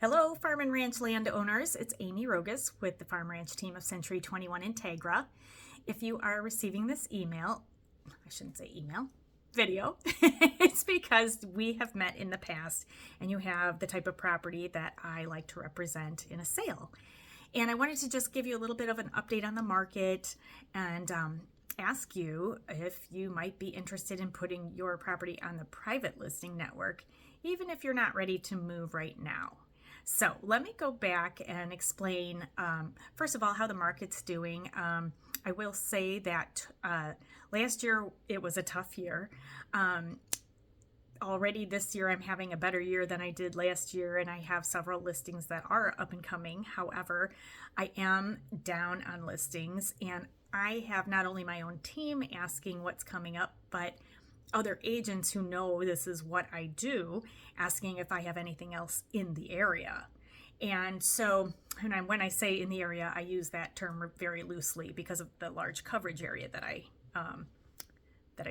Hello, farm and ranch landowners. It's Amy Rogas with the Farm Ranch Team of Century 21 Integra. If you are receiving this video, it's because we have met in the past and you have the type of property that I like to represent in a sale. And I wanted to just give you a little bit of an update on the market and ask you if you might be interested in putting your property on the private listing network, even if you're not ready to move right now. So let me go back and explain, first of all, how the market's doing. I will say that last year it was a tough year. Already this year I'm having a better year than I did last year, and I have several listings that are up and coming. However, I am down on listings, and I have not only my own team asking what's coming up, but other agents who know this is what I do, asking if I have anything else in the area. And so when I say in the area, I use that term very loosely because of the large coverage area that I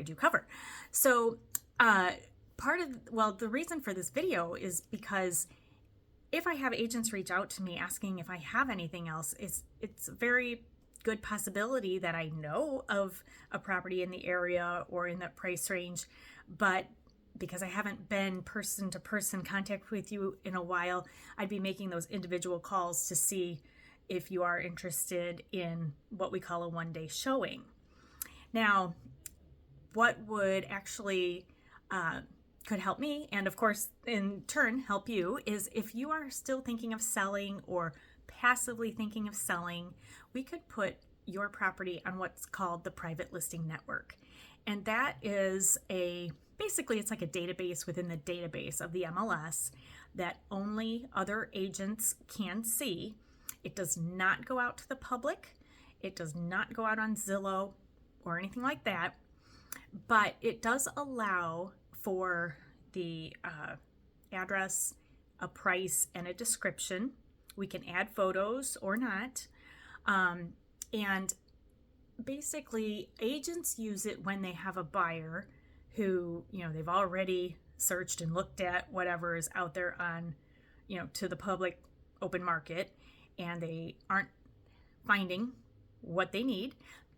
do cover. So the reason for this video is because if I have agents reach out to me asking if I have anything else, it's a very good possibility that I know of a property in the area or in that price range, but because I haven't been person-to-person contact with you in a while, I'd be making those individual calls to see if you are interested in what we call a one-day showing. Now, what would actually could help me, and of course in turn help you, is if you are still thinking of selling or passively thinking of selling, we could put your property on what's called the private listing network. And that is basically it's like a database within the database of the MLS that only other agents can see. It does not go out to the public. It does not go out on Zillow or anything like that, but it does allow for the address, a price, and a description. We can add photos or not. And basically, agents use it when they have a buyer who, they've already searched and looked at whatever is out there on, to the public open market, and they aren't finding what they need.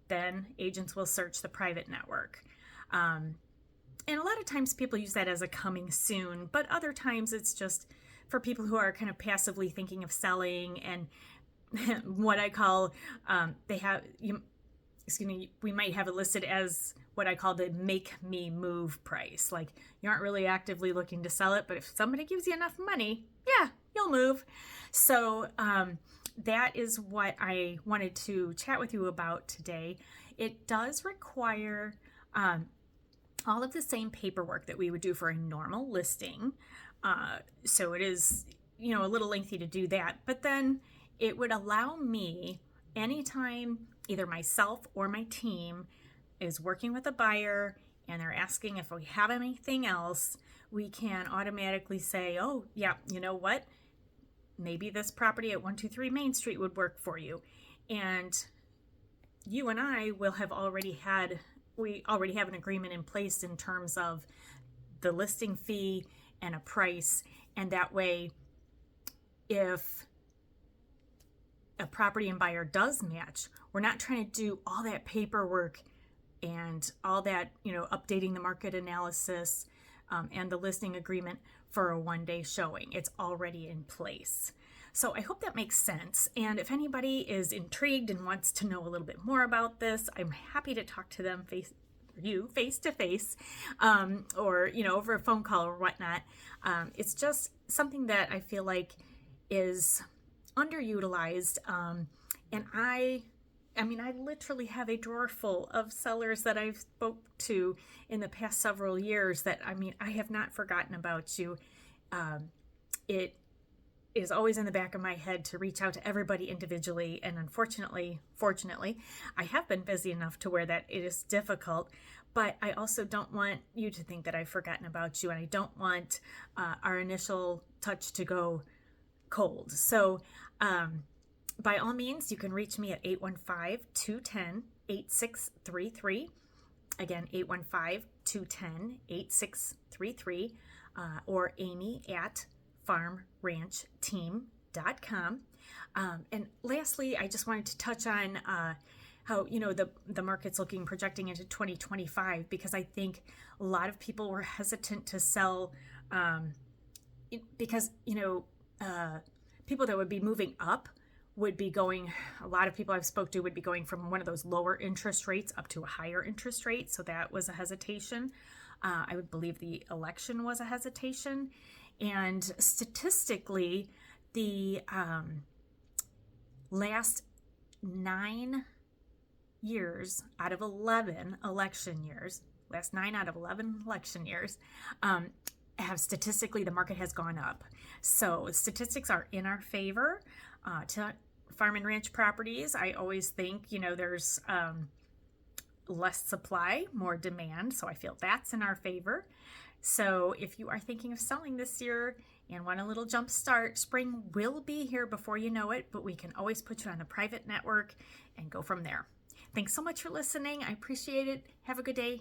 Then agents will search the private network. And a lot of times people use that as a coming soon, but other times it's just for people who are kind of passively thinking of selling, and what I call, we might have it listed as what I call the make me move price. Like, you aren't really actively looking to sell it, but if somebody gives you enough money, yeah, you'll move. So that is what I wanted to chat with you about today. It does require all of the same paperwork that we would do for a normal listing. So it is, a little lengthy to do that, but then it would allow me, anytime either myself or my team is working with a buyer and they're asking if we have anything else, we can automatically say, oh yeah, you know what? Maybe this property at 123 Main Street would work for you. And you and I will have we already have an agreement in place in terms of the listing fee and a price. And that way, if a property and buyer does match, we're not trying to do all that paperwork and all that, updating the market analysis and the listing agreement for a one-day showing. It's already in place. So I hope that makes sense. And if anybody is intrigued and wants to know a little bit more about this, I'm happy to talk to them face to face, or over a phone call or whatnot. It's just something that I feel like is underutilized, and I literally have a drawer full of sellers that I've spoke to in the past several years that I have not forgotten about you. It is always in the back of my head to reach out to everybody individually, and fortunately, I have been busy enough to where that it is difficult, but I also don't want you to think that I've forgotten about you, and I don't want our initial touch to go cold. So by all means, you can reach me at 815-210-8633. Again, 815-210-8633, or Amy at integrafarmranchteam.com. And lastly, I just wanted to touch on how, the market's projecting into 2025, because I think a lot of people were hesitant to sell because, people that would be moving up would be going, a lot of people I've spoke to would be going from one of those lower interest rates up to a higher interest rate. So that was a hesitation. I would believe the election was a hesitation. And statistically, the last 9 years out of 11 election years, have statistically the market has gone up. So statistics are in our favor to farm and ranch properties. I always think, there's less supply, more demand. So I feel that's in our favor. So if you are thinking of selling this year and want a little jump start, spring will be here before you know it, but we can always put you on a private network and go from there. Thanks so much for listening. I appreciate it. Have a good day.